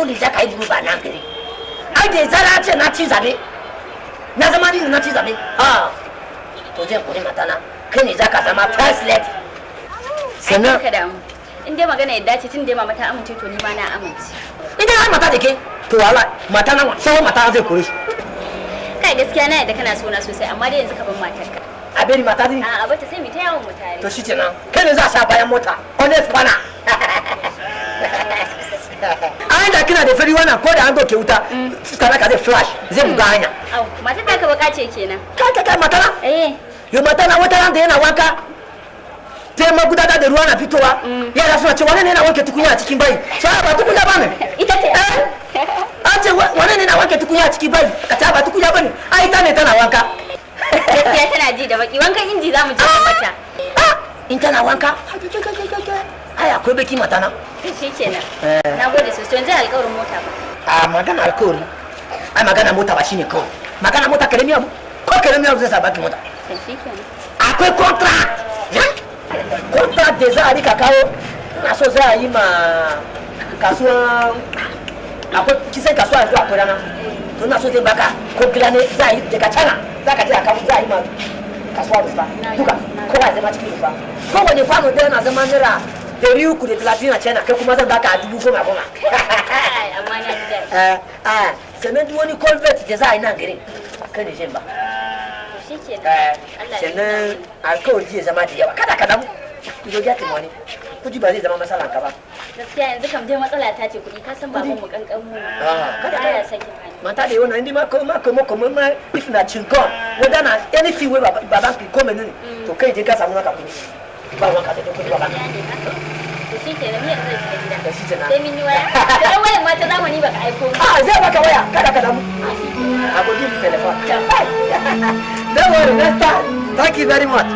dole za ka yi duba nan gari ai da zara ce na ci zabe na zama ni na ci zabe to zai kuri matana kai ne za ka zama first lady sannan ka damu in dai magana yadda ce tun dai mama ta amince to ni ma na amince idan har mata da ke to wala mata na sai mata zai kore shi kai gaskiya na yadda kana so na sosai amma dai yanzu ka ban matarka a bari mata din a bata sai mu ta yawon mu tare to shi kenan kai ne za a sa bayan mota honest bana an da kina da fari wannan ko da an doke wuta kana ka zai flash zai buga hanya au matar ta ka baka ce kenan kai mata na yo mata na wata ran da yana wanka sai magudada da ruwa na fitowa yara suna ce wane ne yana wanke tukunya a cikin bayi sai ba tukunya ba ne ita ce a ce wane ne yana wanke tukunya a cikin bayi ka ta ba tukunya ba ne ai ita ne tana wanka gaskiya tana ji da baki wankan inji za mu je mata in tana wanka ai akwai baki mata na shi kenan na gode sosai yanzu alƙawarin mota ba a magana alƙawari ai magana mota ba shine kawai magana mota karami abu ko karami abu zai sa baki mota shi kenan akwai contract contract da za a rika kawo ina so za a yi ma kasuwa akwai kisan kasuwa yanzu akwai rana to ina so zai baka ko gila ne za a yi daga cana za ka je a kawo za a yi ma kasuwa rufa duka kowa ya zama cikin rufa kowane kwano da yana zama naira 330 a cana kai kuma zan baka a 10,000 amma na ji daɗi sannan duk wani convert da za a yi nan garin kan ne shin ba sannan alkawari zai zama da yawa kada ka damu ku zo gyatin wani kuji ba zai zama matsala ka ba gaskiya yanzu kam dai matsala ta ce kuɗi ka san baban mu kankan mu kada ka ya saki mata da yawan indi ma if na chingon whether na anything wey baban ki come ne to kai je ka samu naka kuɗi ba wanka da kuɗi baban to shi ke nan yanzu da gida da shi kenan sai min yi waya da wayar mata zamani baka aiko zai baka waya kada ka damu I go give you telephone don't worry next time thank you very much